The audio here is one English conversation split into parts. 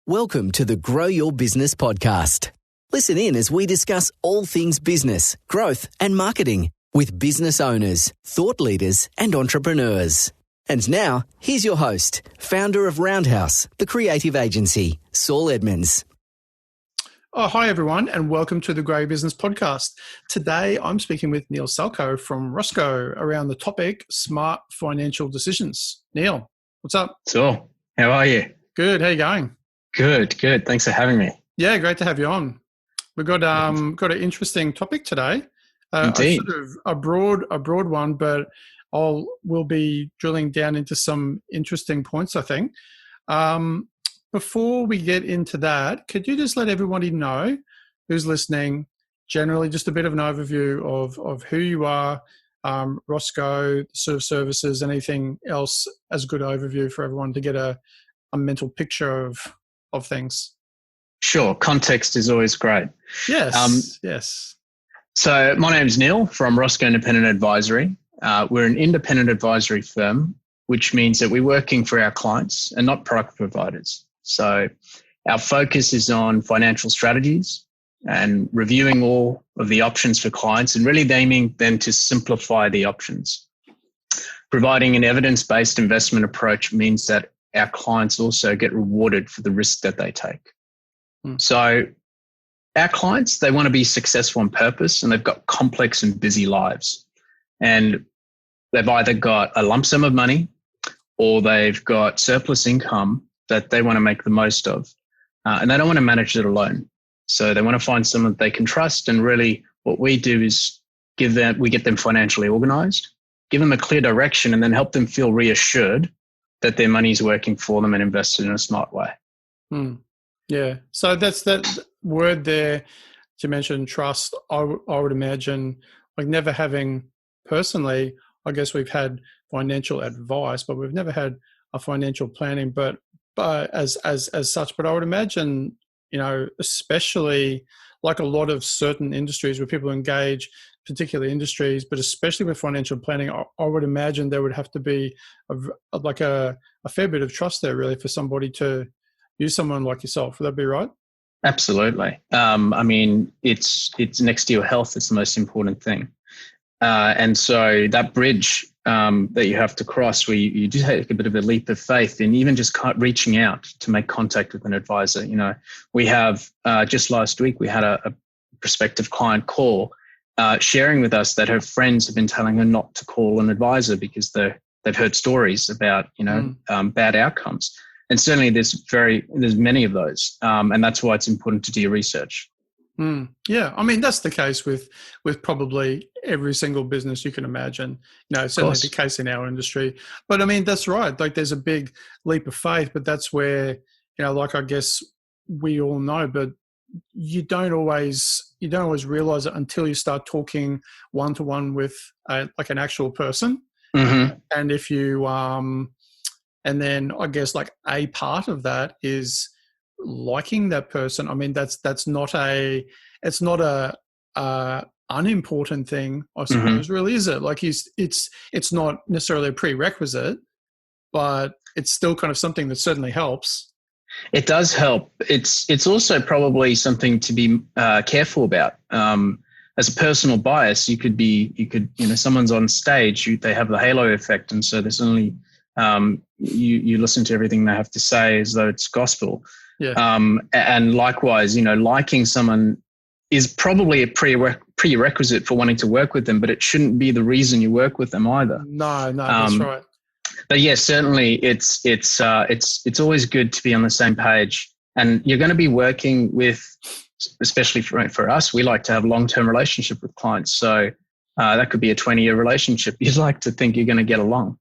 Welcome to the Grow Your Business podcast. Listen in as we discuss all things business, growth, and marketing with business owners, thought leaders, and entrepreneurs. And now, here's your host, founder of Roundhouse, the creative agency, Saul Edmonds. Oh, hi, everyone, and welcome to the Grow Your Business podcast. Today, I'm speaking with Neil Salkow from Roscoe around the topic smart financial decisions. Neil, what's up? Saul, how are you? Good. How you going? Good. Thanks for having me. Yeah, great to have you on. We've got an interesting topic today. Indeed. A broad one, but we'll be drilling down into some interesting points, I think. Before we get into that, could you just let everybody know who's listening, generally just a bit of an overview of who you are, Roscoe, sort of services, anything else as a good overview for everyone to get a mental picture of things? Sure. Context is always great. Yes. Yes. So my name's Neil from Roscoe Independent Advisory. We're an independent advisory firm, which means that we're working for our clients and not product providers. So our focus is on financial strategies and reviewing all of the options for clients and really aiming then to simplify the options. Providing an evidence-based investment approach means that our clients also get rewarded for the risk that they take. So our clients, they want to be successful on purpose and they've got complex and busy lives. And they've either got a lump sum of money or they've got surplus income that they want to make the most of. And they don't want to manage it alone. So they want to find someone that they can trust. And really what we do is we get them financially organized, give them a clear direction, and then help them feel reassured that their money is working for them and invested in a smart way. Yeah. So that's that word there to mention trust. I would imagine, like, never having personally, I guess we've had financial advice, but we've never had a financial planning, but as such. But I would imagine, especially like a lot of certain industries where people engage, particular industries, but especially with financial planning, I would imagine there would have to be a fair bit of trust there, really, for somebody to use someone like yourself. Would that be right? Absolutely. It's next to your health. It's the most important thing. And so that bridge that you have to cross, where you do take a bit of a leap of faith in even just reaching out to make contact with an advisor. We have just last week, we had a prospective client call, sharing with us that her friends have been telling her not to call an advisor because they've heard stories about, bad outcomes. And certainly there's many of those. And that's why it's important to do your research. Yeah. I mean, that's the case with probably every single business you can imagine. Certainly the case in our industry. But I mean, that's right. Like, there's a big leap of faith, but that's where, like, I guess we all know, but you don't always realize it until you start talking one-to-one with like an actual person. Mm-hmm. And if you, and then I guess like a part of that is liking that person. I mean, it's not a unimportant thing, I suppose, really, is it? Like, it's not necessarily a prerequisite, but it's still kind of something that certainly helps. It does help. It's also probably something to be careful about. As a personal bias, you could someone's on stage, they have the halo effect, and so there's only you listen to everything they have to say as though it's gospel. Yeah. And likewise, liking someone is probably a prerequisite for wanting to work with them, but it shouldn't be the reason you work with them either. No, that's right. But yes, certainly it's always good to be on the same page, and you're going to be working with, especially for us, we like to have a long-term relationship with clients. So that could be a 20-year relationship. You'd like to think you're going to get along.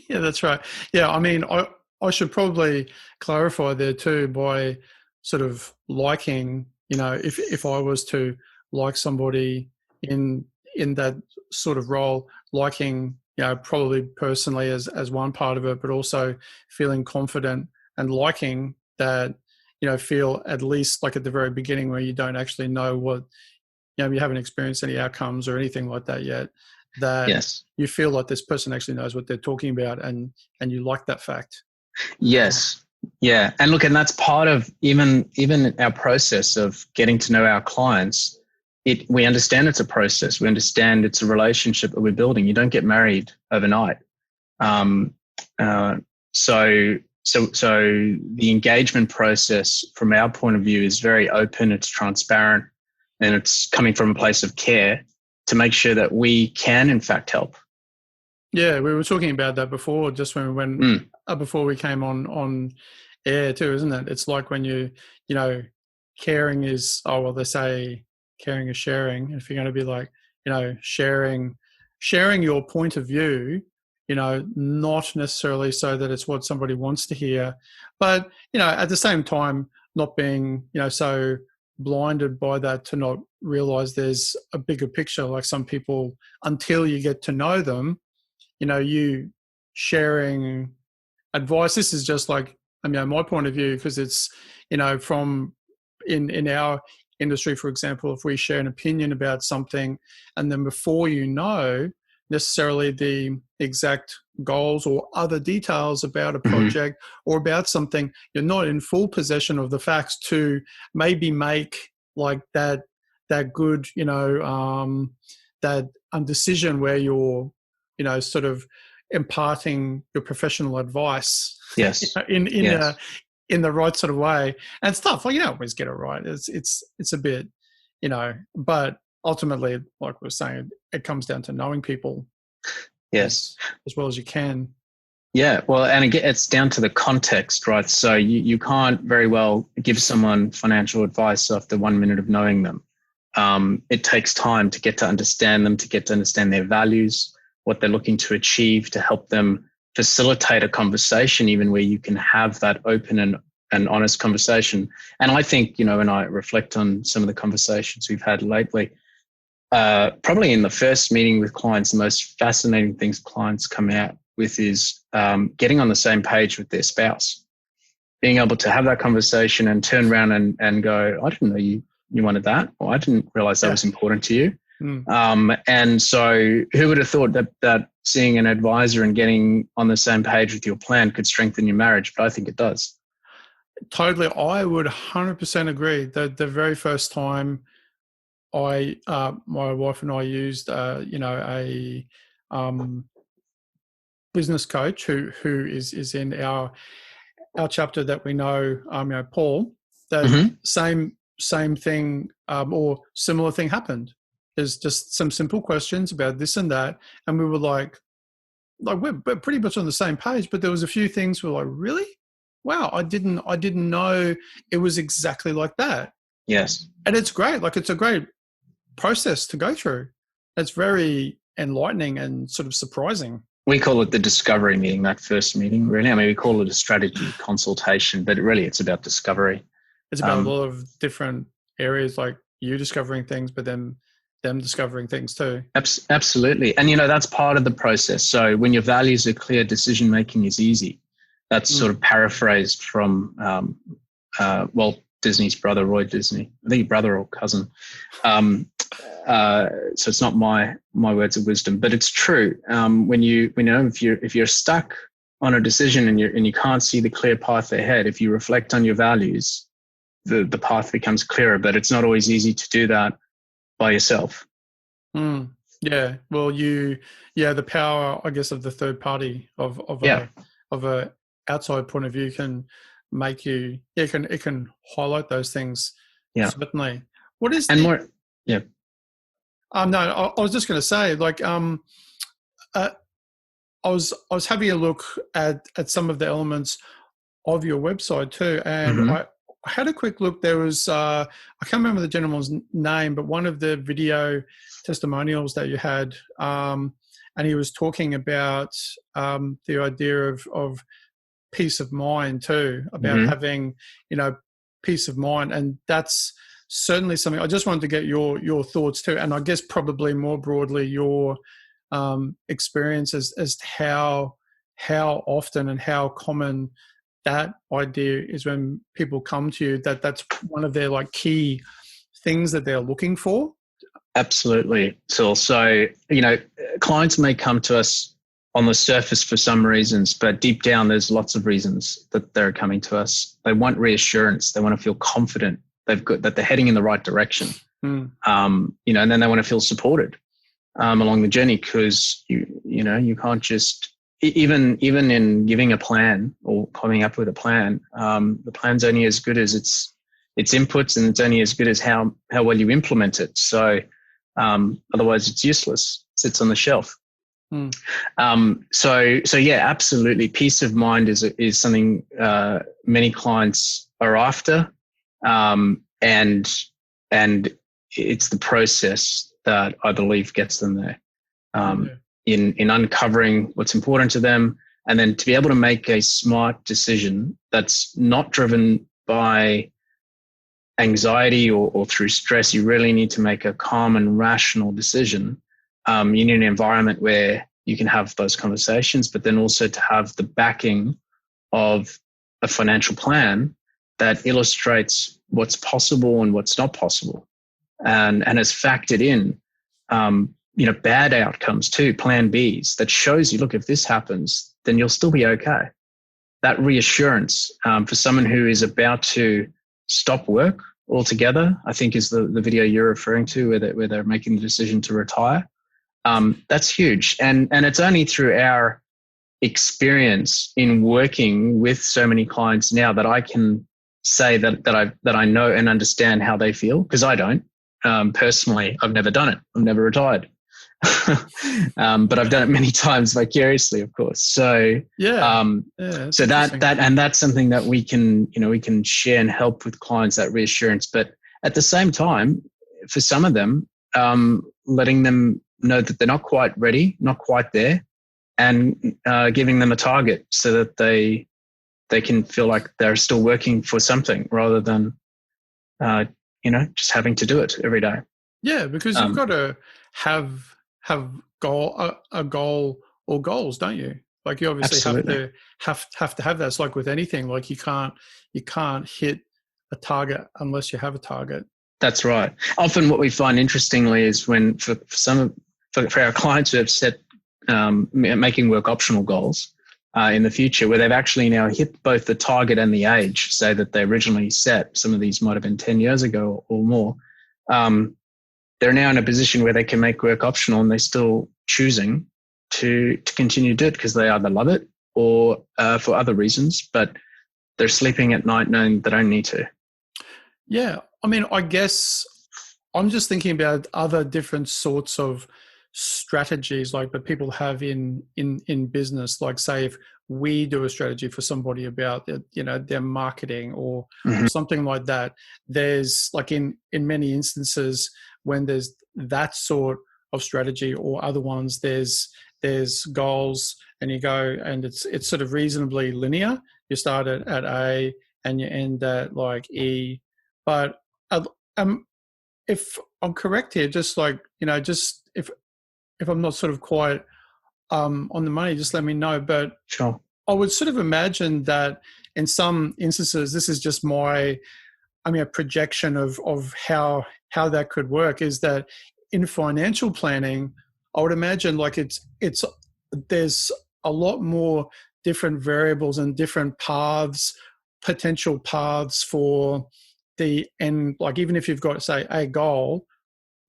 Yeah, that's right. Yeah, I mean, I should probably clarify there too by sort of liking, if I was to like somebody in that sort of role, liking, probably personally as one part of it, but also feeling confident and liking that, feel at least like at the very beginning where you don't actually know what, you haven't experienced any outcomes or anything like that yet, that yes, you feel like this person actually knows what they're talking about and you like that fact. Yes. Yeah. And look, and that's part of even our process of getting to know our clients. We understand it's a process. We understand it's a relationship that we're building. You don't get married overnight. Um, uh, so the engagement process from our point of view is very open, it's transparent, and it's coming from a place of care to make sure that we can in fact help. Yeah, we were talking about that before, just when we went before we came on air too, isn't it? It's like when you know, caring is, oh well, they say caring is sharing. If you're going to be like, you know, sharing your point of view, you know, not necessarily so that it's what somebody wants to hear, but you know, at the same time, not being, you know, so blinded by that to not realize there's a bigger picture. Like some people, until you get to know them, you know, you sharing advice. This is just like, I mean, my point of view, because it's, you know, from in our industry, for example, if we share an opinion about something and then before you know necessarily the exact goals or other details about a project or about something, you're not in full possession of the facts to maybe make like that good, you know, that decision where you're, you know, sort of imparting your professional advice Yes. In the right sort of way. And it's tough. Like, you don't always get it right. It's a bit, you know, but ultimately, like we were saying, it comes down to knowing people Yes. as well as you can. Yeah, well, and again, it's down to the context, right? So you can't very well give someone financial advice after 1 minute of knowing them. It takes time to get to understand them, to get to understand their values, what they're looking to achieve, to help them facilitate a conversation, even where you can have that open and honest conversation. And I think, you know, when I reflect on some of the conversations we've had lately, probably in the first meeting with clients, the most fascinating things clients come out with is getting on the same page with their spouse, being able to have that conversation and turn around and go, I didn't know you wanted that, or I didn't realize that was important to you. And so who would have thought that seeing an advisor and getting on the same page with your plan could strengthen your marriage? But I think it does. Totally. I would 100% agree that the very first time my wife and I used, you know, a business coach who is in our chapter that we know, you know, Paul, that same thing or similar thing happened. There's just some simple questions about this and that, and we were like we're pretty much on the same page. But there was a few things we were like, really, wow, I didn't know it was exactly like that. Yes, and it's great. Like it's a great process to go through. It's very enlightening and sort of surprising. We call it the discovery meeting, that first meeting, really. I mean, we call it a strategy consultation, but really it's about discovery. It's about a lot of different areas, like you discovering things, but then them discovering things too. Absolutely. And, you know, that's part of the process. So when your values are clear, decision-making is easy. That's sort of paraphrased from Walt Disney's brother, Roy Disney. I think brother or cousin. So it's not my words of wisdom, but it's true. When you know, if you're stuck on a decision and you can't see the clear path ahead, if you reflect on your values, the path becomes clearer. But it's not always easy to do that by yourself. Yeah. Well, the power, I guess, of the third party of a outside point of view can make you. Yeah, it can highlight those things. Yeah, certainly. What is more? Yeah. No, I was just going to say, like, I was having a look at some of the elements of your website too, and I had a quick look. There was I can't remember the gentleman's name, but one of the video testimonials that you had, and he was talking about the idea of peace of mind too, about having, you know, peace of mind, and that's certainly something I just wanted to get your thoughts too, and I guess probably more broadly your experience as to how often and how common that idea is when people come to you, that's one of their like key things that they're looking for. Absolutely, Saul. So, you know, clients may come to us on the surface for some reasons, but deep down, there's lots of reasons that they're coming to us. They want reassurance. They want to feel confident that they're heading in the right direction. And then they want to feel supported along the journey, because you can't just, even in giving a plan or coming up with a plan, the plan's only as good as its inputs, and it's only as good as how well you implement it. So otherwise it's useless. It sits on the shelf. So yeah, absolutely. Peace of mind is something many clients are after, and it's the process that I believe gets them there. In uncovering what's important to them, and then to be able to make a smart decision that's not driven by anxiety or through stress. You really need to make a calm and rational decision. You need an environment where you can have those conversations, but then also to have the backing of a financial plan that illustrates what's possible and what's not possible, and has factored in bad outcomes too, plan Bs, that shows you, look, if this happens, then you'll still be okay. That reassurance for someone who is about to stop work altogether, I think is the video you're referring to, where they're making the decision to retire. That's huge. And it's only through our experience in working with so many clients now that I can say that I know and understand how they feel, because I don't. Personally, I've never done it. I've never retired. But I've done it many times vicariously, of course. So so that's something that we can share and help with clients, that reassurance. But at the same time, for some of them, letting them know that they're not quite ready, not quite there, and giving them a target so that they can feel like they're still working for something, rather than just having to do it every day. Yeah, because you've got to have a goal or goals, don't you? Like, you obviously have to have that. It's like with anything, like you can't hit a target unless you have a target. That's right. Often what we find, interestingly, is when for our clients who have set making work optional goals in the future, where they've actually now hit both the target and the age, say that they originally set, some of these might have been 10 years ago or more, they're now in a position where they can make work optional, and they're still choosing to continue to do it because they either love it or for other reasons, but they're sleeping at night knowing they don't need to. Yeah. I mean, I guess I'm just thinking about other different sorts of strategies like that people have in business. Like, say, if we do a strategy for somebody about their marketing or something like that, there's like in many instances when there's that sort of strategy or other ones, there's goals, and you go, and it's sort of reasonably linear. You start at A and you end at like E. But if I'm correct here, just like, just if I'm not sort of quite on the money, just let me know. But sure, I would sort of imagine that in some instances, this is just a projection of how that could work, is that in financial planning, I would imagine like there's a lot more different variables and different potential paths for the end. Like, even if you've got, say, a goal,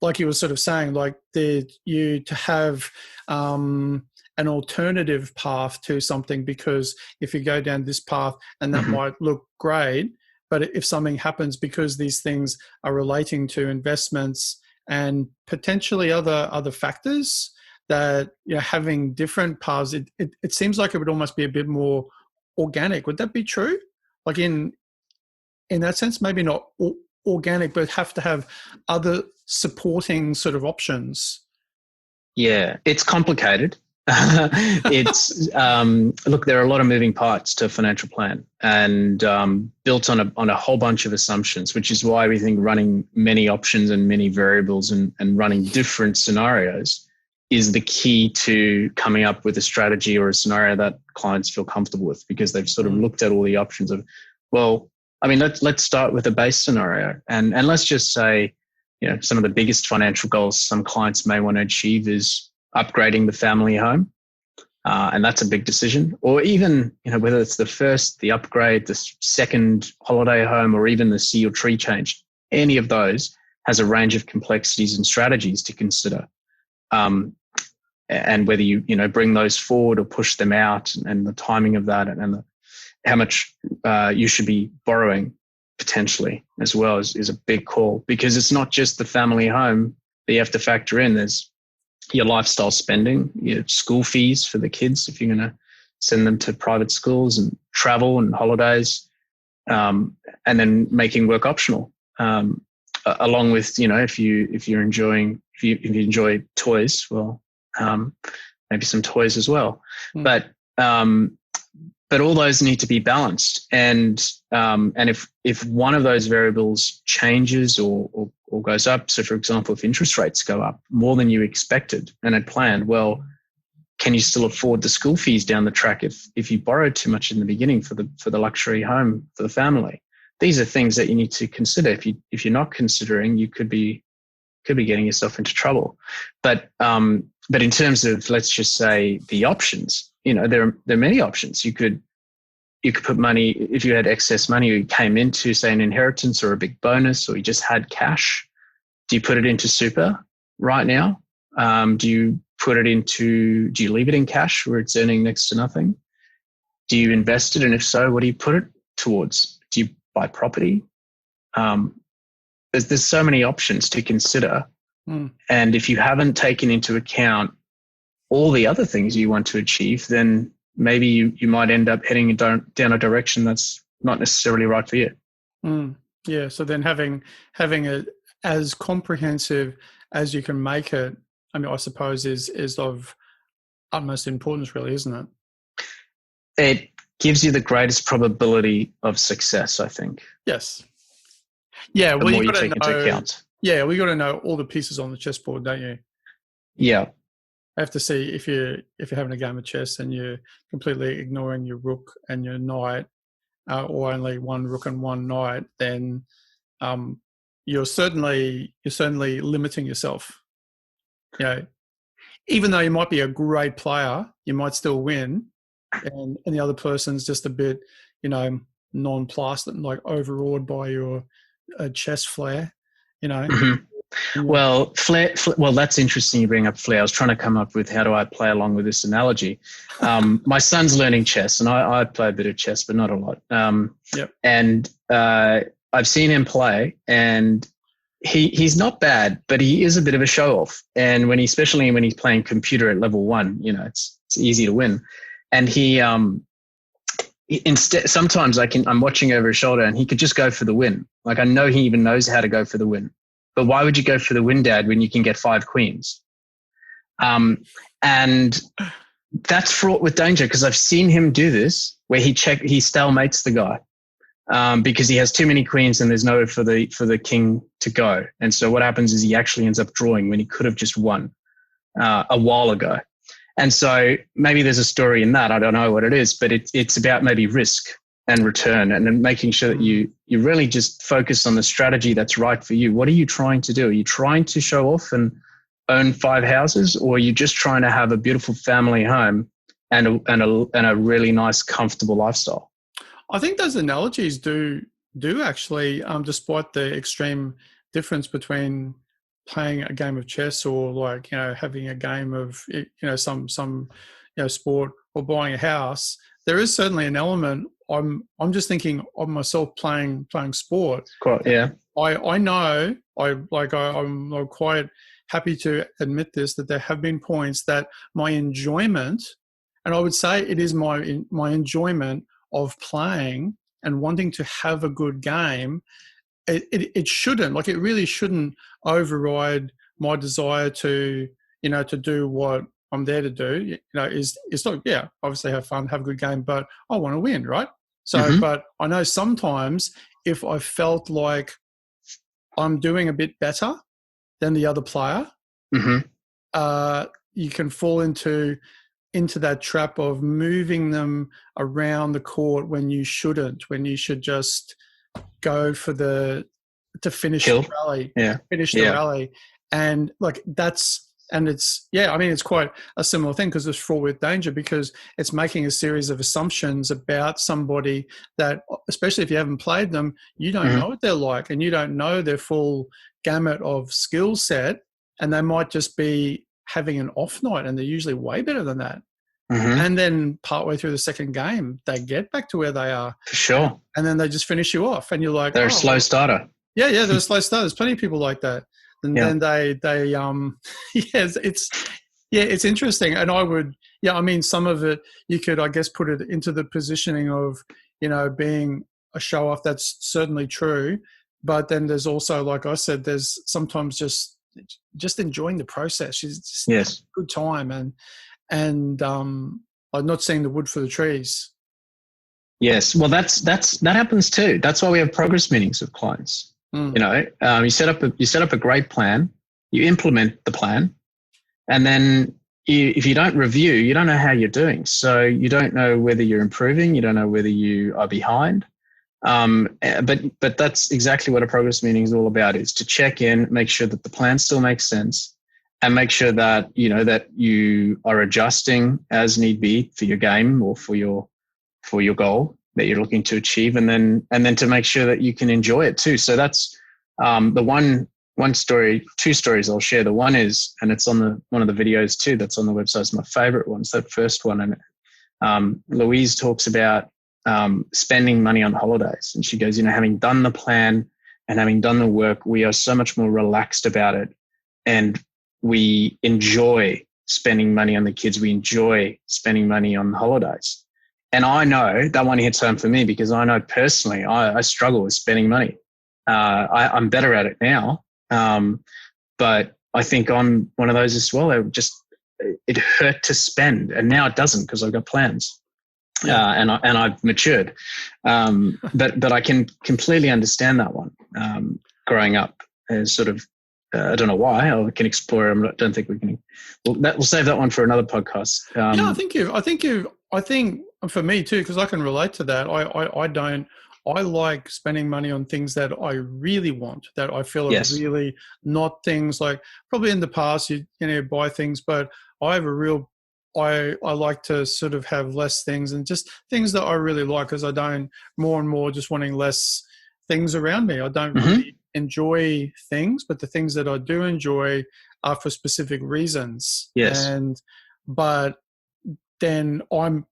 like you were sort of saying, like you to have an alternative path to something, because if you go down this path and that might look great, but if something happens, because these things are relating to investments and potentially other factors, that having different paths, it seems like it would almost be a bit more organic. Would that be true? Like in that sense, maybe not organic, but have to have other supporting sort of options. Yeah, it's complicated. It's look, there are a lot of moving parts to a financial plan, and built on a whole bunch of assumptions, which is why we think running many options and many variables and running different scenarios is the key to coming up with a strategy or a scenario that clients feel comfortable with, because they've sort of looked at all the options of, well, I mean, let's start with a base scenario, and let's just say, some of the biggest financial goals some clients may want to achieve is upgrading the family home. And that's a big decision. Or even, whether it's the first, the upgrade, the second holiday home, or even the sea or tree change, any of those has a range of complexities and strategies to consider. And whether you bring those forward or push them out, and the timing of that, and how much you should be borrowing potentially as well is a big call, because it's not just the family home that you have to factor in. There's your lifestyle spending, your school fees for the kids if you're going to send them to private schools, and travel and holidays, and then making work optional. Along with, if you enjoy toys, well, maybe some toys as well. But all those need to be balanced. And if one of those variables changes or goes up, so for example, if interest rates go up more than you expected and had planned, well, can you still afford the school fees down the track if you borrowed too much in the beginning for the luxury home for the family? These are things that you need to consider. If you're not considering, you could be getting yourself into trouble. But in terms of, let's just say, the options, there are many options. You could put money, if you had excess money, or you came into, say, an inheritance or a big bonus, or you just had cash. Do you put it into super right now? Do you leave it in cash where it's earning next to nothing? Do you invest it? And if so, what do you put it towards? Do you buy property? There's so many options to consider. And if you haven't taken into account all the other things you want to achieve, then maybe you might end up heading down a direction that's not necessarily right for you. Yeah. So then having it as comprehensive as you can make it, I mean, I suppose is of utmost importance, really, isn't it? It gives you the greatest probability of success, I think. Yes. Yeah. The more you take into account. Yeah, we got to know all the pieces on the chessboard, don't you? Yeah. I have to see if you're having a game of chess and you're completely ignoring your rook and your knight, or only one rook and one knight, then you're certainly limiting yourself. Even though you might be a great player, you might still win, and the other person's just a bit, nonplussed and like overawed by your chess flair. Well, flair, well, that's interesting you bring up flair. I was trying to come up with how do I play along with this analogy. My son's learning chess, and I play a bit of chess, but not a lot. And I've seen him play, and he's not bad, but he is a bit of a show-off. And especially when he's playing computer at level 1, it's easy to win. And he instead, sometimes I'm watching over his shoulder, and he could just go for the win. Like, I know he even knows how to go for the win. But why would you go for the win, Dad, when you can get 5 queens? And that's fraught with danger, because I've seen him do this where he stalemates the guy because he has too many queens and there's nowhere for the king to go. And so what happens is he actually ends up drawing when he could have just won a while ago. And so maybe there's a story in that. I don't know what it is, but it's about maybe risk and return, and then making sure that you really just focus on the strategy that's right for you. What are you trying to do? Are you trying to show off and own 5 houses, or are you just trying to have a beautiful family home and a really nice, comfortable lifestyle? I think those analogies do actually, despite the extreme difference between playing a game of chess or having a game of some sport, or buying a house, there is certainly an element. I'm just thinking of myself playing sport. Quite, yeah. I know I'm quite happy to admit this, that there have been points that my enjoyment, and I would say it is my enjoyment of playing and wanting to have a good game. It shouldn't, it really shouldn't override my desire to do what I'm there to do. Is not, yeah, obviously have fun, have a good game, but I want to win, right? So, but I know sometimes if I felt like I'm doing a bit better than the other player, you can fall into that trap of moving them around the court when you shouldn't, when you should just go for to finish the rally, finish the rally. And that's And it's, yeah, I mean, it's quite a similar thing because it's fraud with danger, because it's making a series of assumptions about somebody that, especially if you haven't played them, you don't know what they're like, and you don't know their full gamut of skill set, and they might just be having an off night, and they're usually way better than that. And then partway through the second game, they get back to where they are. For sure. And then they just finish you off, and you're like, they're a slow starter. Yeah, they're a slow starter. There's plenty of people like that. And then they yes, it's interesting. And I mean, some of it, you could, I guess, put it into the positioning of, being a show off. That's certainly true. But then there's also, like I said, there's sometimes just enjoying the process. It's just a good time, and I'm not seeing the wood for the trees. Yes. Well, that happens too. That's why we have progress meetings with clients. You set up a great plan, you implement the plan, and then if you don't review, you don't know how you're doing. So you don't know whether you're improving, you don't know whether you are behind. But that's exactly what a progress meeting is all about, is to check in, make sure that the plan still makes sense, and make sure that, that you are adjusting as need be for your game or for your goal that you're looking to achieve, and then to make sure that you can enjoy it too. So that's the one story, two stories I'll share. The one is, and it's on one of the videos too, that's on the website. It's my favorite one. It's that first one. And Louise talks about spending money on holidays. And she goes, having done the plan and having done the work, we are so much more relaxed about it. And we enjoy spending money on the kids. We enjoy spending money on holidays. And I know that one hits home for me, because I know personally I struggle with spending money. I'm better at it now, but I think I'm one of those as well. It hurt to spend, and now it doesn't, because I've got plans, and I've matured. But I can completely understand that one. Growing up as sort of, I don't know why. I can explore. I don't think we can. We'll save that one for another podcast. I think for me too, because I can relate to that. I like spending money on things that I really want, that I feel are really not things like, probably in the past you buy things, but I like to sort of have less things, and just things that I really like, because I don't, more and more just wanting less things around me. I don't really enjoy things, but the things that I do enjoy are for specific reasons. Yes. But then I'm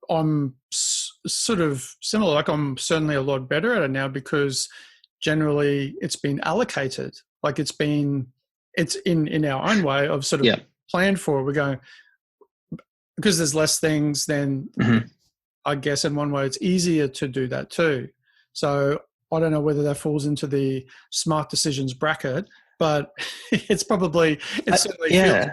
sort of similar. Like, I'm certainly a lot better at it now, because generally it's been allocated. Like, it's in our own way of sort of planned for. We're going, because there's less things, then I guess in one way it's easier to do that too. So I don't know whether that falls into the smart decisions bracket, but it certainly feels good.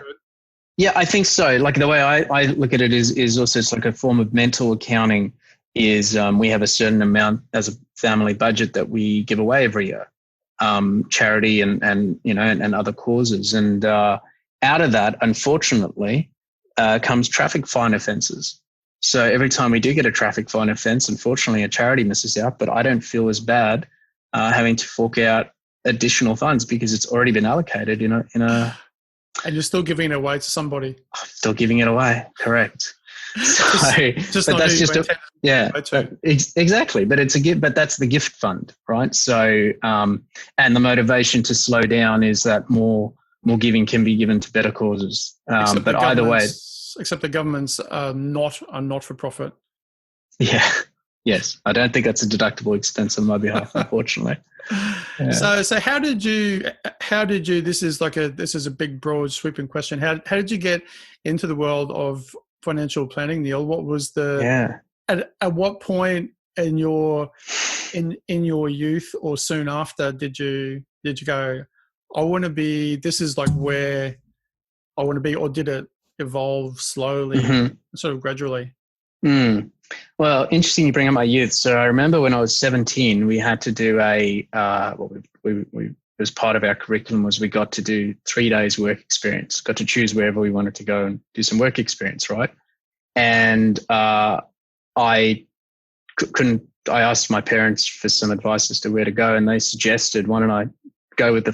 Yeah, I think so. Like, the way I look at it is also, it's like a form of mental accounting. Is we have a certain amount as a family budget that we give away every year, charity and other causes, and out of that, unfortunately, comes traffic fine offences. So every time we do get a traffic fine offence, unfortunately, a charity misses out. But I don't feel as bad having to fork out additional funds, because it's already been allocated in a. And you're still giving it away to somebody. I'm still giving it away, correct. So, but that's just exactly. But it's a gift. But that's the gift fund, right? So, and the motivation to slow down is that more giving can be given to better causes. But either way, except the governments are not for profit. Yeah. Yes, I don't think that's a deductible expense on my behalf, unfortunately. Yeah. So how did you? This is a big, broad, sweeping question. How did you get into the world of financial planning, Neil? What was at what point in your youth or soon after did you go, I want to be, this is like where I want to be, or did it evolve slowly, sort of gradually? Well, interesting you bring up my youth. So I remember when I was 17, we had to do as part of our curriculum was we got to do 3 days work experience, got to choose wherever we wanted to go and do some work experience, right? And I asked my parents for some advice as to where to go, and they suggested, why don't I go with the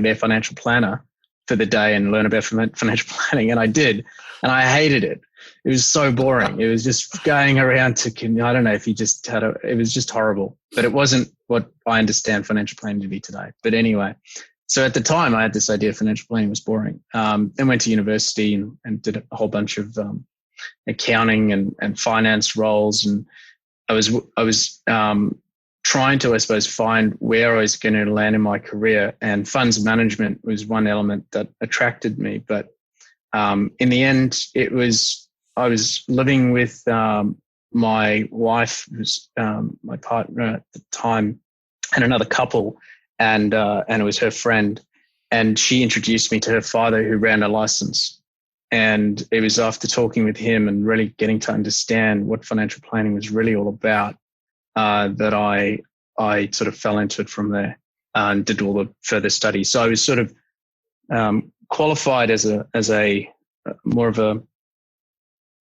their financial planner, for the day and learn about financial planning. And I did, and I hated it. It was so boring. It was just going around I don't know if you just it was just horrible, but it wasn't what I understand financial planning to be today. But anyway, so at the time I had this idea financial planning was boring. Then went to university and did a whole bunch of accounting and finance roles. And I was trying to, I suppose, find where I was going to land in my career, and funds management was one element that attracted me. But in the end, I was living with my wife, who's my partner at the time, and another couple, and it was her friend, and she introduced me to her father, who ran a license. And it was after talking with him and really getting to understand what financial planning was really all about that I sort of fell into it from there and did all the further studies. So I was sort of qualified as a more of a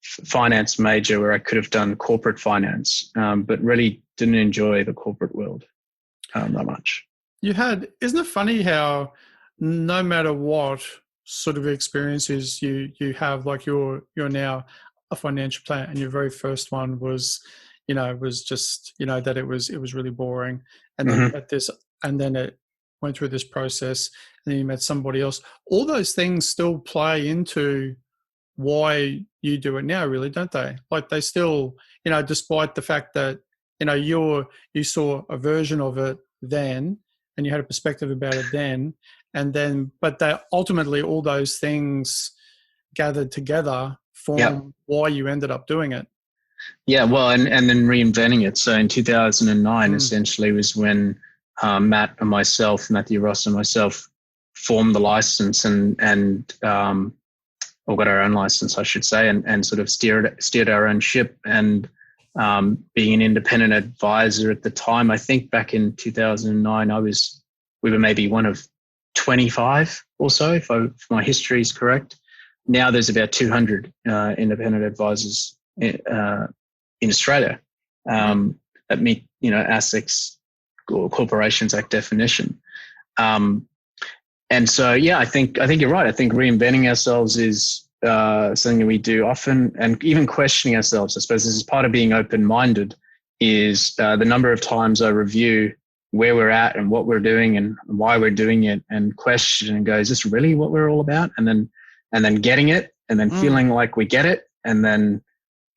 finance major, where I could have done corporate finance, but really didn't enjoy the corporate world that much. Isn't it funny how no matter what sort of experiences you have, like you're now a financial planner, and your very first one was just, that it was really boring. And then and then it went through this process, and then you met somebody else. All those things still play into why you do it now, really, don't they? Like they still, despite the fact that, you saw a version of it then, and you had a perspective about it then, but they ultimately, all those things gathered together form why you ended up doing it. Yeah, well, and then reinventing it. So in 2009, essentially, was when Matthew Ross and myself formed the license and or got our own license, I should say, and sort of steered our own ship. And being an independent advisor at the time, I think back in 2009, we were maybe one of 25 or so, if my history is correct. Now there's about 200 independent advisors in Australia that meet, ASIC's or Corporations Act definition. And so, I think you're right. I think reinventing ourselves is something that we do often, and even questioning ourselves. I suppose this is part of being open-minded, is the number of times I review where we're at and what we're doing and why we're doing it, and question and go, is this really what we're all about? And then getting it, and then feeling like we get it, and then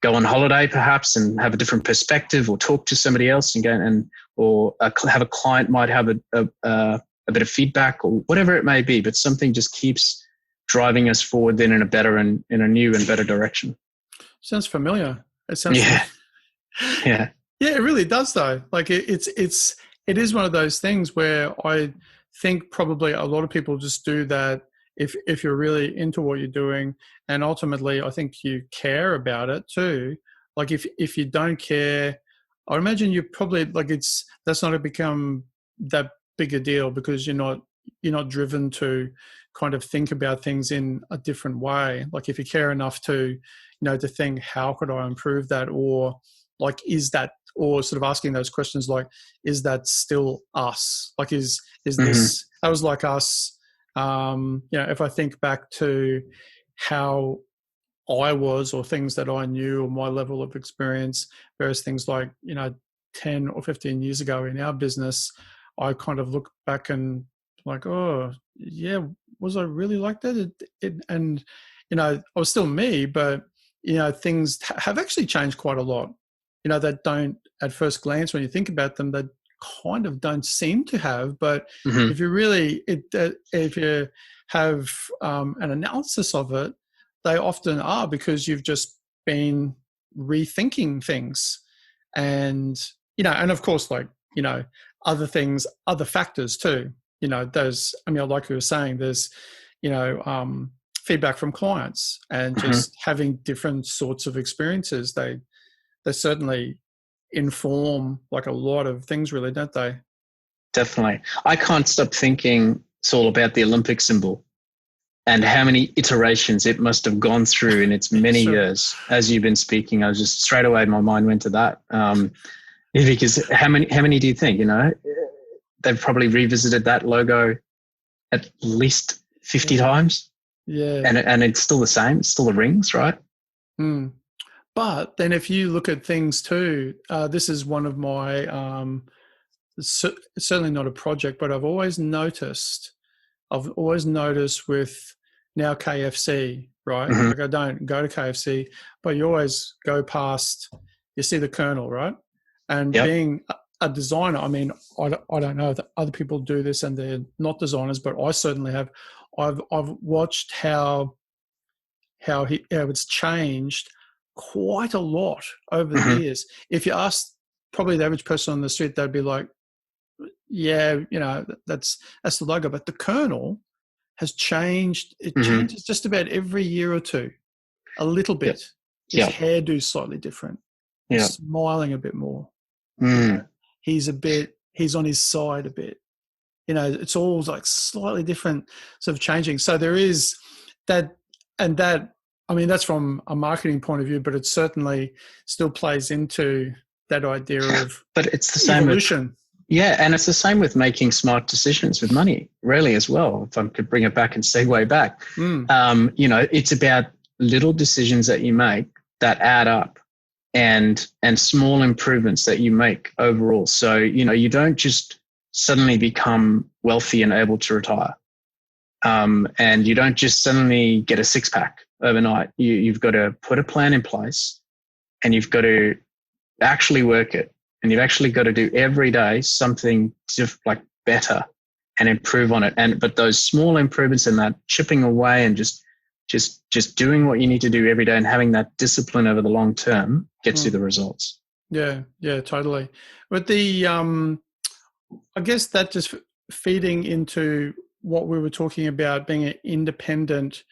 go on holiday perhaps and have a different perspective, or talk to somebody else and go or have a client might have a bit of feedback or whatever it may be, but something just keeps driving us forward then in a new and better direction. Sounds familiar. It sounds yeah. Yeah, it really does though. Like it is one of those things where I think probably a lot of people just do that if you're really into what you're doing, and ultimately I think you care about it too. Like if you don't care, I imagine you probably that's not become that big a deal, because you're not driven to kind of think about things in a different way. Like if you care enough to to think, how could I improve that, or like is that, or sort of asking those questions like, is that still us? Like is this, that was like us. If I think back to how I was, or things that I knew, or my level of experience, various things like 10 or 15 years ago in our business, I kind of look back and like, oh yeah, was I really like that? And I was still me, but things have actually changed quite a lot. That don't, at first glance, when you think about them, that kind of don't seem to have. But if you really, if you have an analysis of it, they often are, because you've just been rethinking things, and and of course, other things, other factors too. Those, like you were saying, there's, feedback from clients, and just having different sorts of experiences. They certainly inform like a lot of things, really, don't they? Definitely. I can't stop thinking, Saul, about the Olympic symbol and how many iterations it must have gone through in its many years. As you've been speaking, I was just straight away, my mind went to that. Because how many do you think, they've probably revisited that logo at least 50 times. Yeah. And it's still the same. It's still the rings, right? Mm. But then if you look at things too, this is one of my, it's certainly not a project, but I've always noticed with now KFC, right? Mm-hmm. Like I don't go to KFC, but you always go past, you see the Colonel, right? And Yep. being a designer, I mean, I don't know that other people do this and they're not designers, but I certainly have. I've watched how it's changed quite a lot over the Mm-hmm. years. If you ask probably the average person on the street, they'd be like, yeah, that's the logo. But the Colonel has changed. It Mm-hmm. changes just about every year or two, a little bit. Yep. His hairdo's slightly different. Yep. He's smiling a bit more. Mm. He's on his side a bit. It's all like slightly different sort of changing. So there is that, and that, I mean, that's from a marketing point of view, but it certainly still plays into that idea of but it's the same evolution. And it's the same with making smart decisions with money, really, as well. If I could bring it back and segue back, it's about little decisions that you make that add up, and small improvements that you make overall. So you don't just suddenly become wealthy and able to retire, and you don't just suddenly get a six-pack overnight. You've got to put a plan in place, and you've got to actually work it. And you've actually got to do every day something like better and improve on it. But those small improvements and that chipping away and just doing what you need to do every day and having that discipline over the long term gets you the results. Yeah, totally. But I guess that just feeding into what we were talking about, being an independent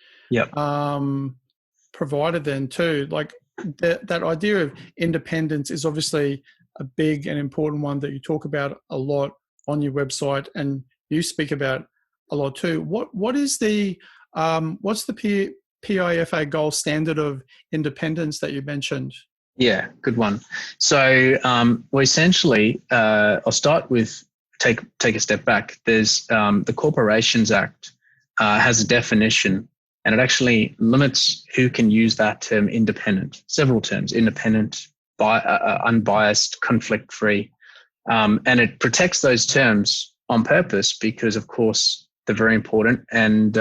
provider then too, like that idea of independence is obviously a big and important one that you talk about a lot on your website and you speak about a lot too. What is the what's the PIFA gold standard of independence that you mentioned? Yeah, good one. So essentially, I'll start with take a step back. There's the Corporations Act has a definition, and it actually limits who can use that term independent. Several terms: independent, unbiased, conflict-free, and it protects those terms on purpose because, of course, they're very important. And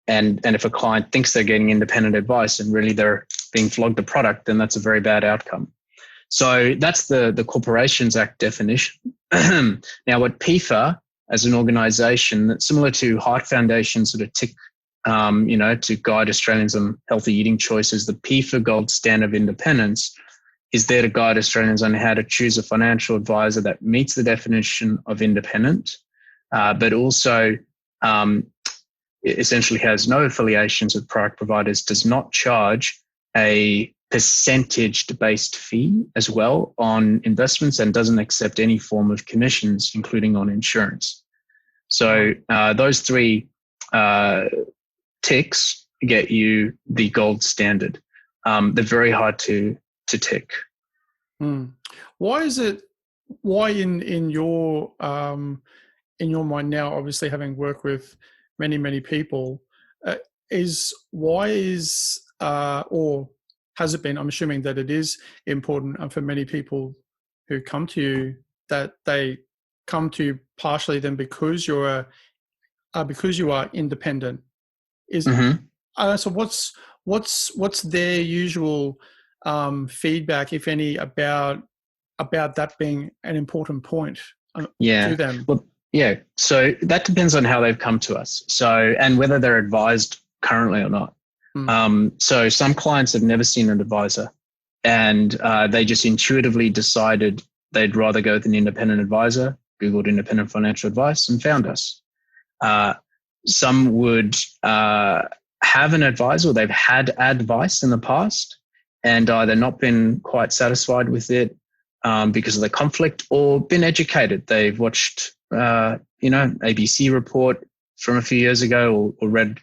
if a client thinks they're getting independent advice and really they're being flogged a product, then that's a very bad outcome. So that's the Corporations Act definition. Now, what PIFA as an organisation, that's similar to Heart Foundation, sort of tick, to guide Australians on healthy eating choices, the PIFA Gold Standard of Independence is there to guide Australians on how to choose a financial advisor that meets the definition of independent, but also essentially has no affiliations with product providers, does not charge a percentage-based fee as well on investments, and doesn't accept any form of commissions, including on insurance. So those three ticks get you the gold standard. They're very hard to tick. Why in your mind now, obviously having worked with many people, or has it been, I'm assuming that it is important for many people who come to you, that they come to you partially then because you are independent. So what's their usual feedback, if any, about that being an important point to them? Well, yeah. So that depends on how they've come to us. So, and whether they're advised currently or not. So some clients have never seen an advisor, and they just intuitively decided they'd rather go with an independent advisor, Googled independent financial advice, and found us. Some would have an advisor, or they've had advice in the past and either not been quite satisfied with it because of the conflict, or been educated. They've watched, ABC report from a few years ago, or read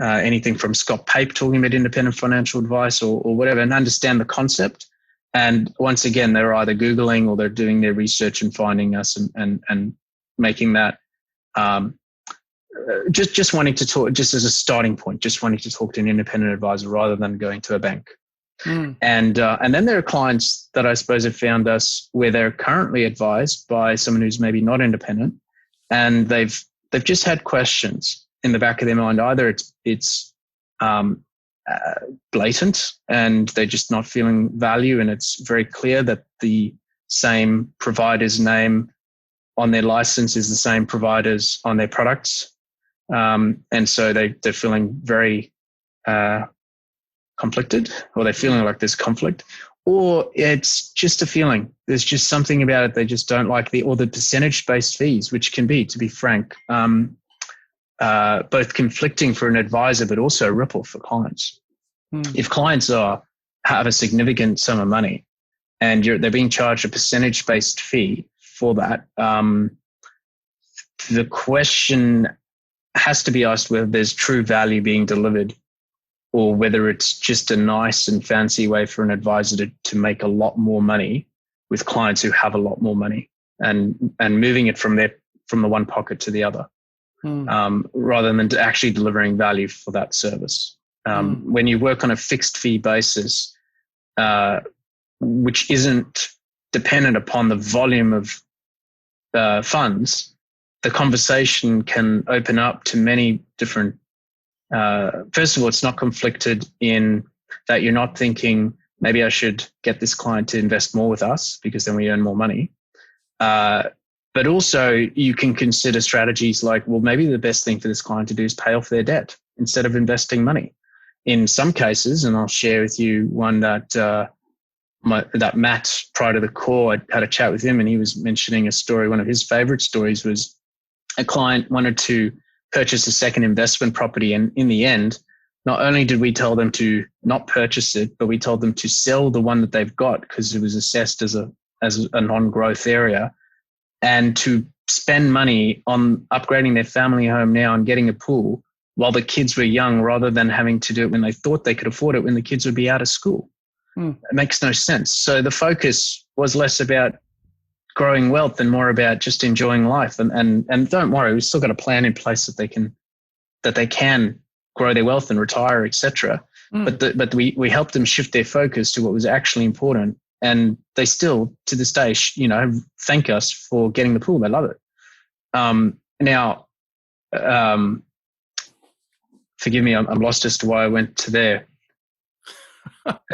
anything from Scott Pape talking about independent financial advice or whatever, and understand the concept. And once again, they're either Googling or they're doing their research and finding us and making that just wanting to talk, just as a starting point, just wanting to talk to an independent advisor rather than going to a bank. And then there are clients that I suppose have found us where they're currently advised by someone who's maybe not independent, and they've just had questions in the back of their mind. Either it's blatant and they're just not feeling value, and it's very clear that the same provider's name on their license is the same providers on their products, and so they're feeling very conflicted, or they're feeling like there's conflict, or it's just a feeling. There's just something about it they just don't like, the percentage-based fees, which can be, to be frank, both conflicting for an advisor, but also a ripple for clients. If clients have a significant sum of money and they're being charged a percentage-based fee for that, the question has to be asked whether there's true value being delivered, or whether it's just a nice and fancy way for an advisor to make a lot more money with clients who have a lot more money, and moving it from the one pocket to the other, rather than actually delivering value for that service. When you work on a fixed fee basis, which isn't dependent upon the volume of funds, the conversation can open up to many different. First of all, it's not conflicted in that you're not thinking, maybe I should get this client to invest more with us because then we earn more money. But also you can consider strategies like, well, maybe the best thing for this client to do is pay off their debt instead of investing money. In some cases, and I'll share with you one that that Matt, prior to the call, I had a chat with him, and he was mentioning a story. One of his favorite stories was a client wanted to purchase a second investment property. And in the end, not only did we tell them to not purchase it, but we told them to sell the one that they've got because it was assessed as a non-growth area, and to spend money on upgrading their family home now and getting a pool while the kids were young, rather than having to do it when they thought they could afford it when the kids would be out of school. It makes no sense. So the focus was less about growing wealth and more about just enjoying life. And don't worry, we've still got a plan in place that they can grow their wealth and retire, etc. But we helped them shift their focus to what was actually important. And they still, to this day, thank us for getting the pool. They love it. Now, forgive me, I'm lost as to why I went to there. Because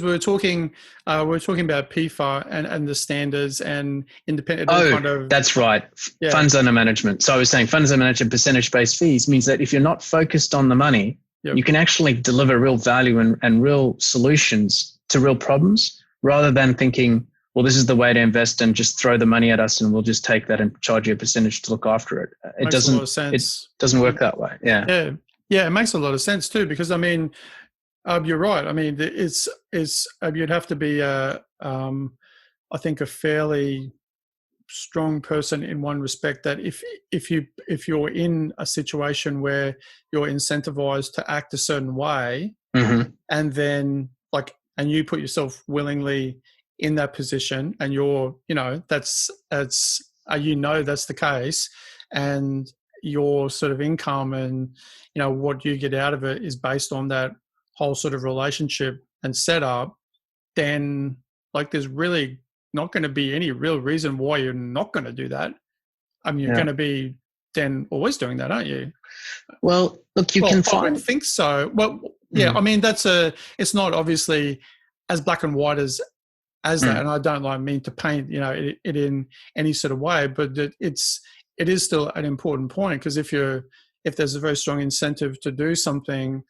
we were talking about PFA and the standards and independent. That's right. Yeah. Funds under management. So I was saying funds under management, percentage-based fees means that if you're not focused on the money, you can actually deliver real value and real solutions to real problems, rather than thinking, well, this is the way to invest and just throw the money at us and we'll just take that and charge you a percentage to look after it. It doesn't. A lot of sense. It doesn't work that way. Yeah. Yeah, it makes a lot of sense too, because I mean, you're right. I mean, it's you'd have to be I think a fairly strong person in one respect, that if you're in a situation where you're incentivized to act a certain way, and then and you put yourself willingly in that position, and that's the case, and your sort of income and what you get out of it is based on that whole sort of relationship and setup, then there's really not going to be any real reason why you're not going to do that. I mean, you're going to be then always doing that, aren't you? Well, look, can find. I think so. Well, yeah. I mean, it's not obviously as black and white as that, and I don't mean to paint it in any sort of way, but it is still an important point, because if there's a very strong incentive to do something,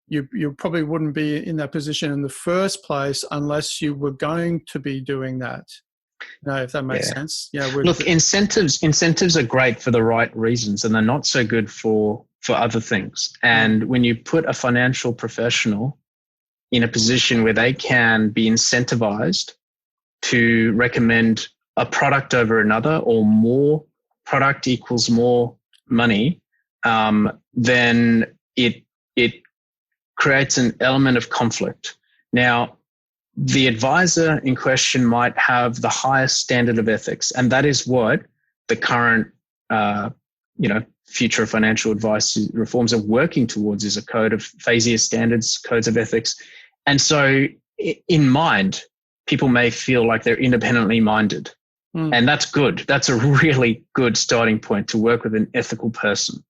you probably wouldn't be in that position in the first place unless you were going to be doing that. If that makes sense. Yeah. Look, incentives are great for the right reasons, and they're not so good for other things. And when you put a financial professional in a position where they can be incentivized to recommend a product over another, or more product equals more money, then it creates an element of conflict. Now, the advisor in question might have the highest standard of ethics, and that is what the current future financial advice reforms are working towards is a code of FASEA standards, codes of ethics. And so in mind, people may feel like they're independently minded. And that's good. That's a really good starting point to work with an ethical person.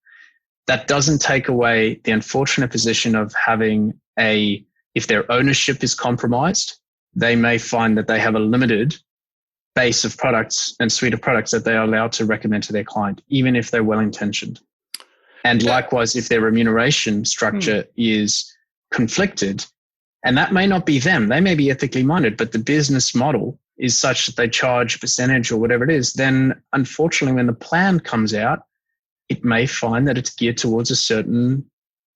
That doesn't take away the unfortunate position of having if their ownership is compromised, they may find that they have a limited base of products and suite of products that they are allowed to recommend to their client, even if they're well-intentioned. And likewise, if their remuneration structure is conflicted, and that may not be them, they may be ethically minded, but the business model is such that they charge a percentage or whatever it is, then unfortunately when the plan comes out, it may find that it's geared towards a certain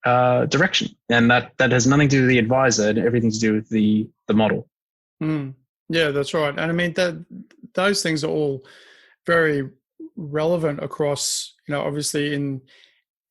direction. And that has nothing to do with the advisor and everything to do with the model. Yeah, that's right. And I mean, those things are all very relevant across, obviously in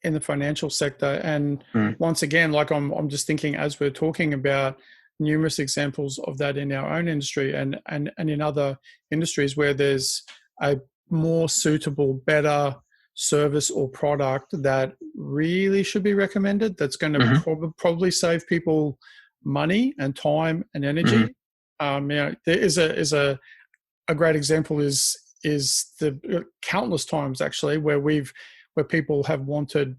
the financial sector. And once again, like I'm just thinking as we're talking about numerous examples of that in our own industry and in other industries where there's a more suitable, better service or product that really should be recommended, that's going to probably save people money and time and energy. There is a great example is the countless times actually where people have wanted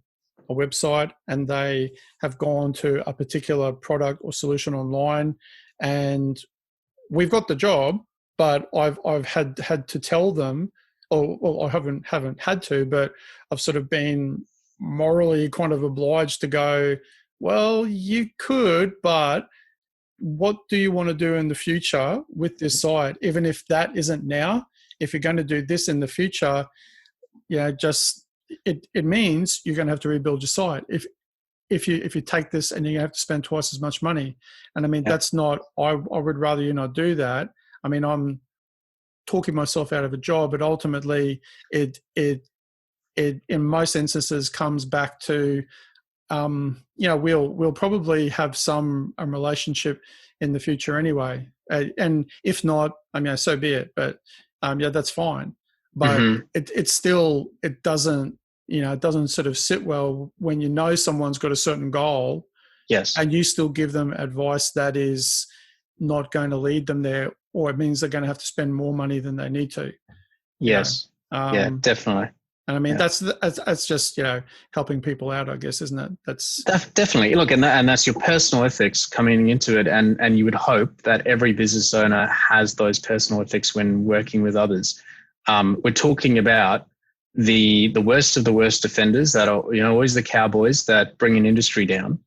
a website and they have gone to a particular product or solution online, and we've got the job, but I've had to tell them, or well, I haven't had to, but I've sort of been morally kind of obliged to go, well, you could, but what do you want to do in the future with this site? Even if that isn't now, if you're going to do this in the future, just it means you're going to have to rebuild your site. If you take this and you have to spend twice as much money, and I mean that's not. I would rather you not do that. I mean I'm talking myself out of a job, but ultimately it in most instances comes back to we'll probably have some relationship in the future anyway, and if not, I mean so be it. But that's fine. But it doesn't sort of sit well when someone's got a certain goal, yes, and you still give them advice that is not going to lead them there, or it means they're going to have to spend more money than they need to. Yes, yeah, definitely. And I mean that's just helping people out, I guess, isn't it? That's definitely. Look, and that's your personal ethics coming into it, and you would hope that every business owner has those personal ethics when working with others. We're talking about the worst of the worst offenders that are always the cowboys that bring an industry down.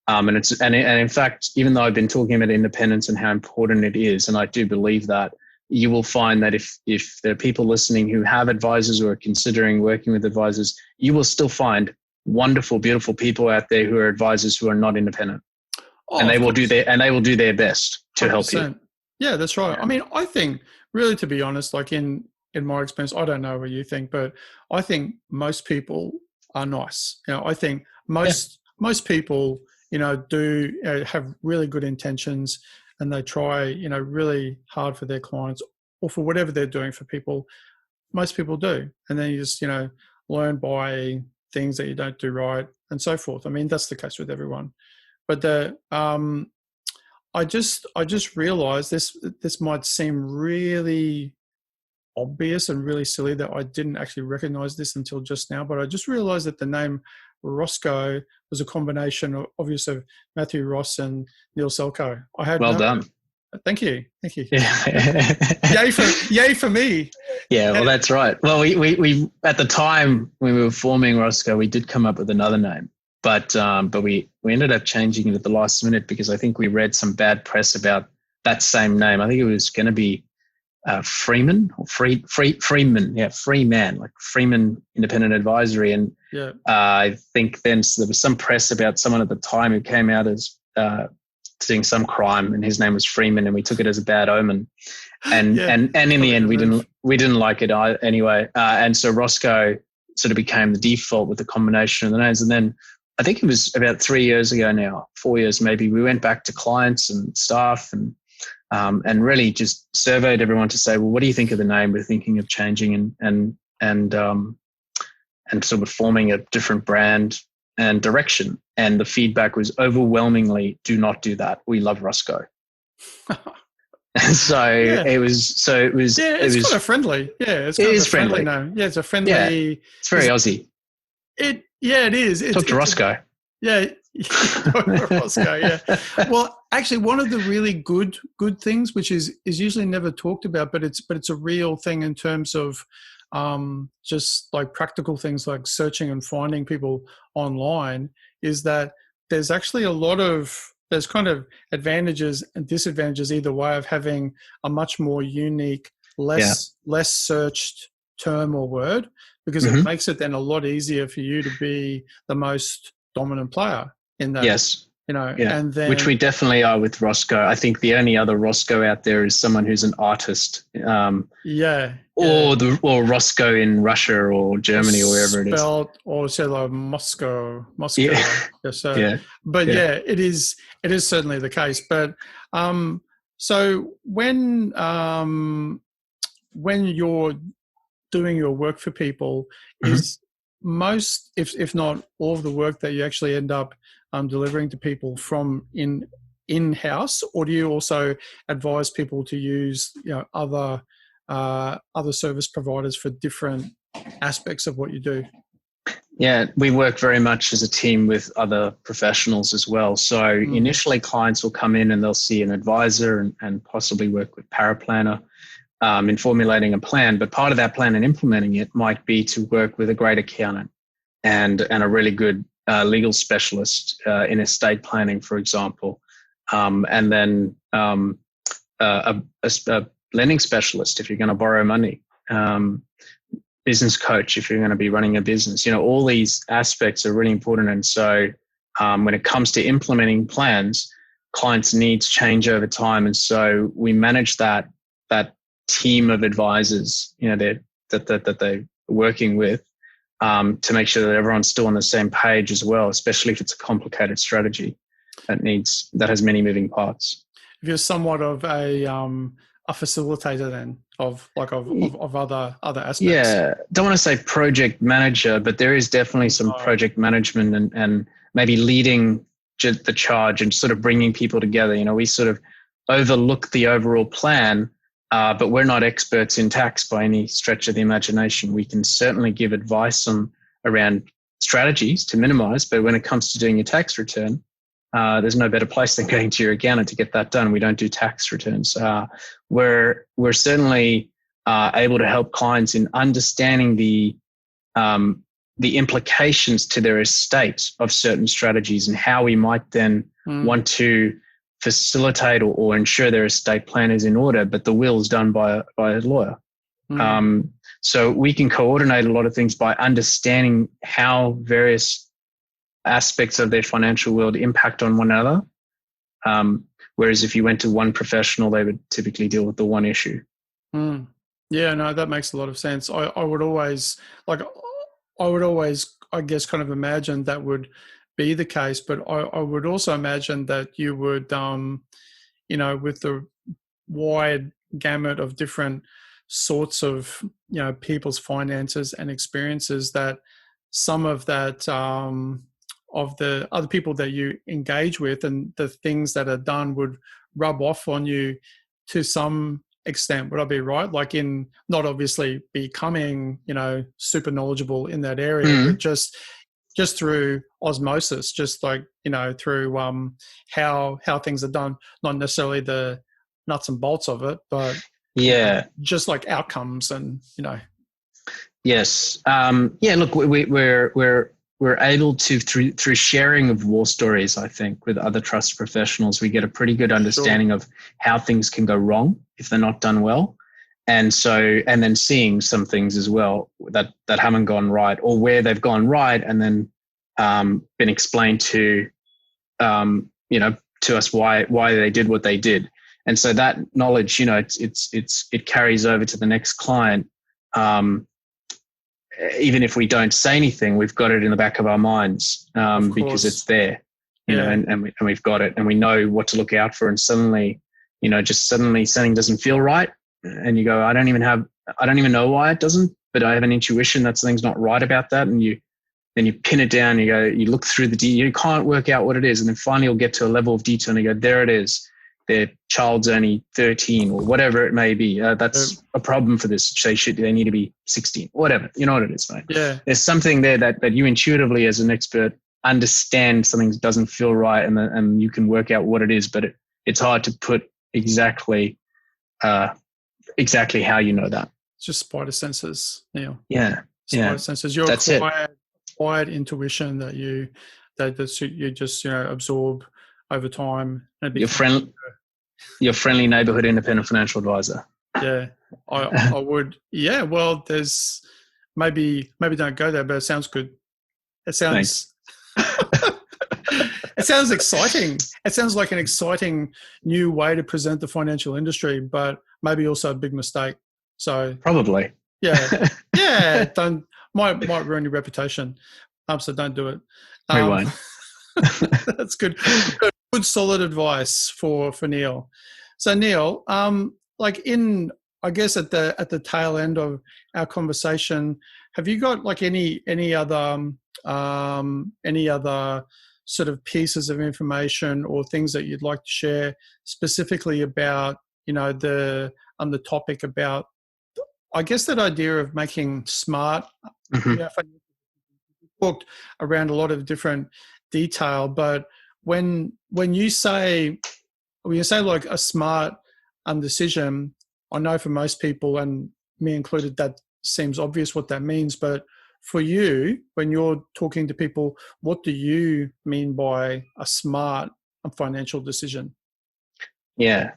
And in fact, even though I've been talking about independence and how important it is, and I do believe that, you will find that if there are people listening who have advisors or are considering working with advisors, you will still find wonderful, beautiful people out there who are advisors who are not independent, and they will do their best to 100%. Help you. Yeah, that's right. I mean, I think really, to be honest, like in my experience, I don't know what you think, but I think most people are nice. I think most people, do have really good intentions, and they try, really hard for their clients or for whatever they're doing for people. Most people do. And then you just, learn by things that you don't do right and so forth. I mean, that's the case with everyone. But I just realized this might seem really obvious and really silly that I didn't actually recognize this until just now, but I just realized that the name Roscoe was a combination of obviously of Matthew Ross and Neil Salkow. Well done. Thank you. Yeah. Yay for me. Yeah, well, that's right. Well, we at the time when we were forming Roscoe, we did come up with another name, but we ended up changing it at the last minute because I think we read some bad press about that same name. I think it was going to be Freeman or Freeman, Freeman, like Freeman Independent Advisory. And I think then there was some press about someone at the time who came out as doing some crime, and his name was Freeman, and we took it as a bad omen. And in the end, we didn't like it anyway. And so Roscoe sort of became the default with the combination of the names. And then I think it was about 3 years ago now, 4 years maybe, we went back to clients and staff and really just surveyed everyone to say, well, what do you think of the name? We're thinking of changing, and and sort of forming a different brand and direction. And the feedback was overwhelmingly, do not do that. We love Roscoe. Yeah. It was kind of friendly. Yeah, it's kind it of is a friendly friendly. name. Yeah, it's a friendly. Yeah, it's very Aussie. It is. Talk to Roscoe. Yeah, Roscoe. Yeah. Well, actually, one of the really good things, which is usually never talked about, but it's a real thing in terms of just like practical things like searching and finding people online, is that there's actually there's kind of advantages and disadvantages either way of having a much more unique, less searched term or word, because it makes it then a lot easier for you to be the most dominant player in that. Yes. And then, which we definitely are with Roscoe. I think the only other Roscoe out there is someone who's an artist. Or Roscoe in Russia or Germany or wherever it is. Or say like Moscow. Yeah. Yes, But it is certainly the case. But so when you're doing your work for people, is most, if not all of the work that you actually end up delivering to people from in-house, or do you also advise people to use other service providers for different aspects of what you do? Yeah, we work very much as a team with other professionals as well. So initially clients will come in and they'll see an advisor and possibly work with paraplanner in formulating a plan. But part of that plan and implementing it might be to work with a great accountant and a really good legal specialist in estate planning, for example, and then a lending specialist if you're going to borrow money, business coach if you're going to be running a business. All these aspects are really important. And so when it comes to implementing plans, clients' needs change over time. And so we manage that team of advisors, that they're working with, to make sure that everyone's still on the same page as well, especially if it's a complicated strategy that has many moving parts. If you're somewhat of a facilitator then of other aspects. Yeah, don't want to say project manager, but there is definitely some project management and maybe leading the charge and sort of bringing people together. We sort of overlook the overall plan, but we're not experts in tax by any stretch of the imagination. We can certainly give advice around strategies to minimize, but when it comes to doing your tax return, there's no better place than going to your accountant to get that done. We don't do tax returns. We're certainly able to help clients in understanding the implications to their estate of certain strategies and how we might then want to facilitate or ensure their estate plan is in order, but the will is done by a lawyer. So we can coordinate a lot of things by understanding how various aspects of their financial world impact on one another. Whereas if you went to one professional, they would typically deal with the one issue. Yeah, no, that makes a lot of sense. I would always, I guess, kind of imagine that would be the case, but I would also imagine that you would, with the wide gamut of different sorts of, people's finances and experiences, that some of that, of the other people that you engage with and the things that are done would rub off on you to some extent. Would I be right? Like in not obviously becoming, super knowledgeable in that area, but just through osmosis, just like, through how things are done, not necessarily the nuts and bolts of it, but just like outcomes and, Yes. Look, we're able to, through sharing of war stories, I think, with other trust professionals, we get a pretty good understanding of how things can go wrong if they're not done well. And then seeing some things as well that haven't gone right, or where they've gone right and then been explained to us why they did what they did. And so that knowledge, it carries over to the next client. Even if we don't say anything, we've got it in the back of our minds because it's there, and we've got it, and we know what to look out for. And suddenly, suddenly something doesn't feel right, and you go, I don't even know why it doesn't but I have an intuition that something's not right about that. And then you pin it down, you look through you can't work out what it is. And then finally you'll get to a level of detail and you go, there it is. Their child's only 13 or whatever it may be. That's a problem for this. They need to be 16, whatever. You know what it is, mate. Yeah. There's something there that you intuitively as an expert understand something doesn't feel right, and you can work out what it is, but it's hard to put exactly how you know that. It's just spider senses, Neil. Yeah. Spider senses. Your That's quiet intuition that you just absorb over time. And your friendly neighborhood independent financial advisor. Yeah, I would. Yeah, well, there's maybe don't go there, but it sounds good. It sounds. It sounds exciting. It sounds like an exciting new way to present the financial industry, but maybe also a big mistake. So probably. Yeah. Might ruin your reputation. So don't do it. We won't. That's good. Good solid advice for Neil. So Neil, I guess at the tail end of our conversation, have you got like any other sort of pieces of information or things that you'd like to share specifically about the topic about, I guess, that idea of making smart. We talked around a lot of different detail, but when you say like a smart decision, I know for most people, and me included, that seems obvious what that means. But for you, when you're talking to people, what do you mean by a smart financial decision? Yeah,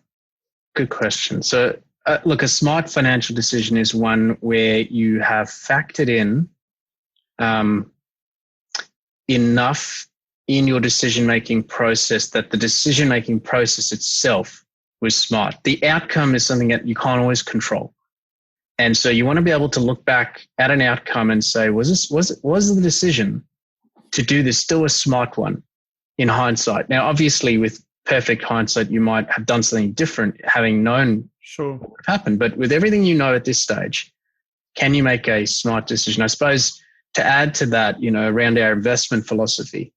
good question. So, look, a smart financial decision is one where you have factored in enough in your decision-making process that the decision-making process itself was smart. The outcome is something that you can't always control. And so you want to be able to look back at an outcome and say, was the decision to do this still a smart one in hindsight? Now, obviously, with perfect hindsight, you might have done something different, having known what would happen. But with everything you know at this stage, can you make a smart decision? I suppose to add to that, around our investment philosophy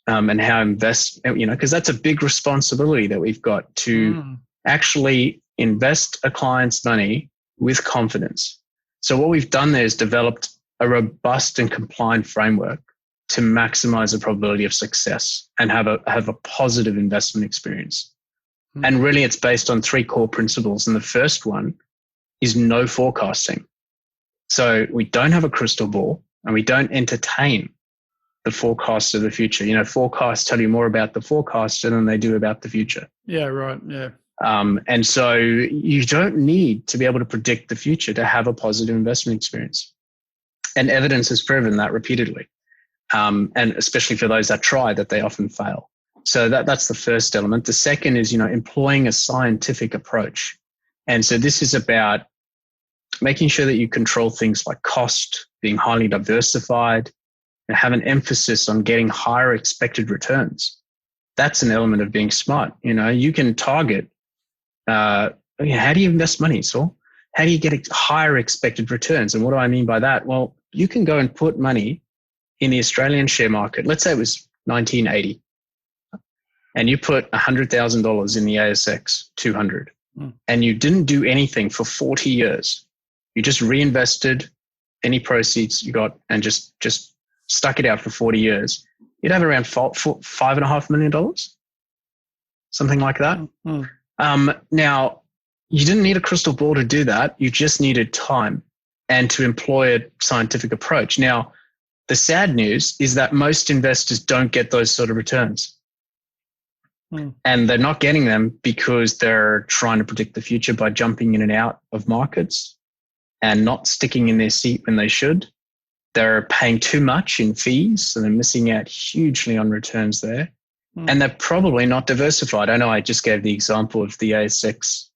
and how invest, because that's a big responsibility that we've got to actually invest a client's money with confidence. So what we've done there is developed a robust and compliant framework to maximize the probability of success and have a positive investment experience. And really it's based on 3 core principles. And the first one is no forecasting. So we don't have a crystal ball and we don't entertain the forecasts of the future. Forecasts tell you more about the forecaster than they do about the future. Yeah, right. Yeah. And so you don't need to be able to predict the future to have a positive investment experience. And evidence has proven that repeatedly. And especially for those that try, that they often fail. So that's the first element. The second is, employing a scientific approach. And so this is about making sure that you control things like cost, being highly diversified, and have an emphasis on getting higher expected returns. That's an element of being smart. You can target, how do you invest money, Saul? How do you get higher expected returns? And what do I mean by that? Well, you can go and put money in the Australian share market. Let's say it was 1980. And you put $100,000 in the ASX 200 and you didn't do anything for 40 years. You just reinvested any proceeds you got and just stuck it out for 40 years. You'd have around $5.5 million, something like that. Now, you didn't need a crystal ball to do that. You just needed time and to employ a scientific approach. Now, the sad news is that most investors don't get those sort of returns. And they're not getting them because they're trying to predict the future by jumping in and out of markets and not sticking in their seat when they should. They're paying too much in fees, so they're missing out hugely on returns there. And they're probably not diversified. I know I just gave the example of the ASX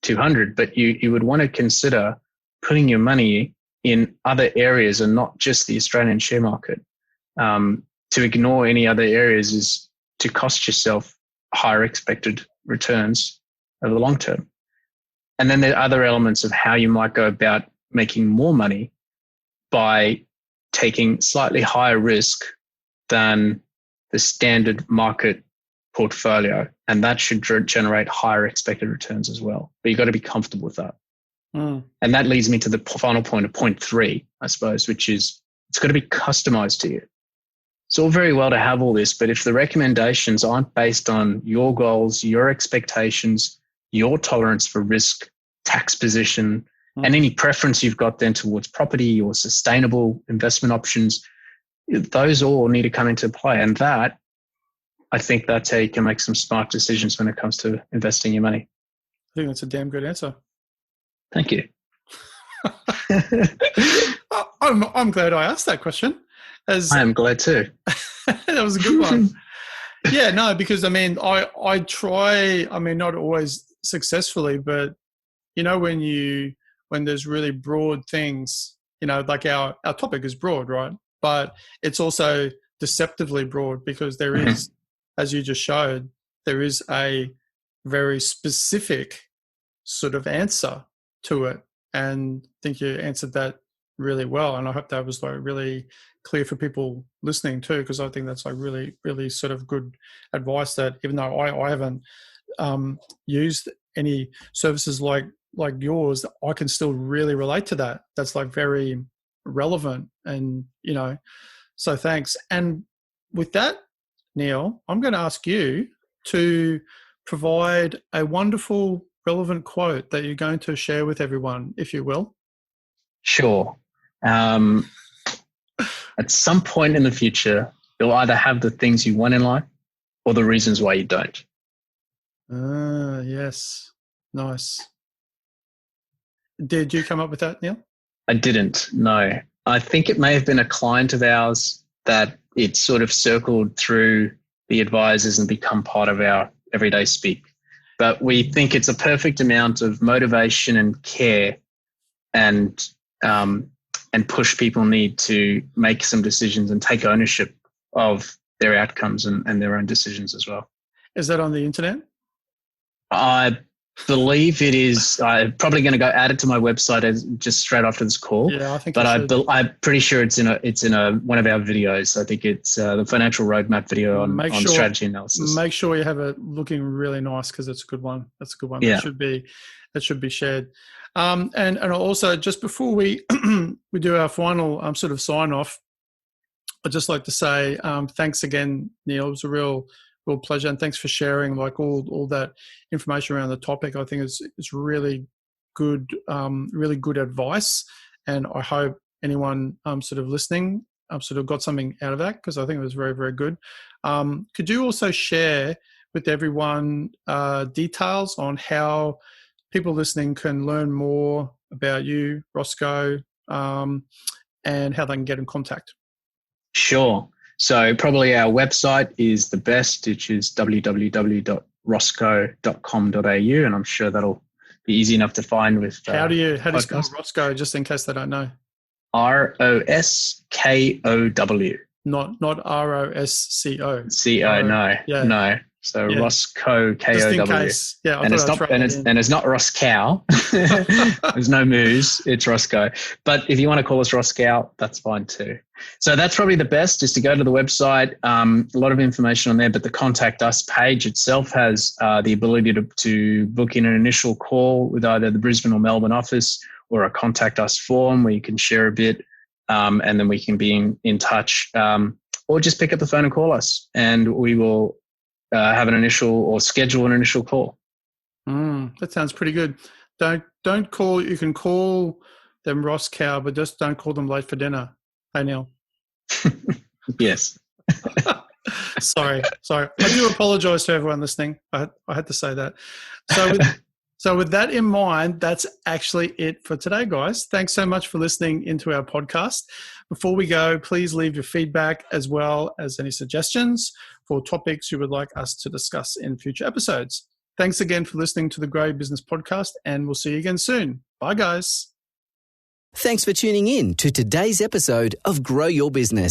200, but you would want to consider putting your money in other areas and not just the Australian share market. To ignore any other areas is to cost yourself higher expected returns over the long term. And then there are other elements of how you might go about making more money. by taking slightly higher risk than the standard market portfolio. And that should generate higher expected returns as well. But you've got to be comfortable with that. And that leads me to the final point of point 3, I suppose, which is it's got to be customized to you. It's all very well to have all this, but if the recommendations aren't based on your goals, your expectations, your tolerance for risk, tax position, and any preference you've got then towards property or sustainable investment options, those all need to come into play. And that, I think that's how you can make some smart decisions when it comes to investing your money. I think that's a damn good answer. Thank you. I'm glad I asked that question. I am glad too. That was a good one. Yeah, no, because I try, not always successfully, but when there's really broad things, like our topic is broad, right? But it's also deceptively broad because there is, as you just showed, there is a very specific sort of answer to it. And I think you answered that really well. And I hope that was really clear for people listening too, because I think that's really, really sort of good advice that even though I haven't used any services like yours, I can still really relate to that. That's very relevant. And, so thanks. And with that, Neil, I'm going to ask you to provide a wonderful, relevant quote that you're going to share with everyone, if you will. Sure. At some point in the future, you'll either have the things you want in life or the reasons why you don't. Yes. Nice. Did you come up with that, Neil? I didn't, no. I think it may have been a client of ours that it sort of circled through the advisors and become part of our everyday speak. But we think it's a perfect amount of motivation and care and push people need to make some decisions and take ownership of their outcomes and their own decisions as well. Is that on the internet? I believe it is. I'm probably going to go add it to my website just straight after this call. Yeah, I think. But I'm pretty sure it's in one of our videos. I think it's the financial roadmap video on strategy analysis. Make sure you have it looking really nice because it's a good one. That's a good one. Yeah. That should be shared. And also just before we we do our final sort of sign off, I'd just like to say thanks again, Neil. It was a real pleasure, and thanks for sharing all that information around the topic. I think it's really good advice, and I hope anyone sort of listening sort of got something out of that, because I think it was very, very good. Could you also share with everyone details on how people listening can learn more about you, Roscoe, and how they can get in contact? Sure. So probably our website is the best, which is www.roscoe.com.au, and I'm sure that'll be easy enough to find with how do you spell Roscoe, just in case they don't know? ROSKOW. Not ROSCO. CO, no. Yeah. No. So yeah. Roscoe, KOW. Just in case. Yeah, and it's not Roscow. There's no moose. It's Roscoe. But if you want to call us Roscow, that's fine too. So that's probably the best, is to go to the website. A lot of information on there, but the Contact Us page itself has the ability to book in an initial call with either the Brisbane or Melbourne office, or a Contact Us form where you can share a bit, and then we can be in touch, or just pick up the phone and call us, and we will have an initial or schedule an initial call. That sounds pretty good. Don't call. You can call them Roscow, but just don't call them late for dinner. Hey, Neil. Yes. Sorry. I do apologise to everyone listening. I had to say that. So with that in mind, that's actually it for today, guys. Thanks so much for listening into our podcast. Before we go, please leave your feedback as well as any suggestions for topics you would like us to discuss in future episodes. Thanks again for listening to the Grow Your Business podcast, and we'll see you again soon. Bye, guys. Thanks for tuning in to today's episode of Grow Your Business.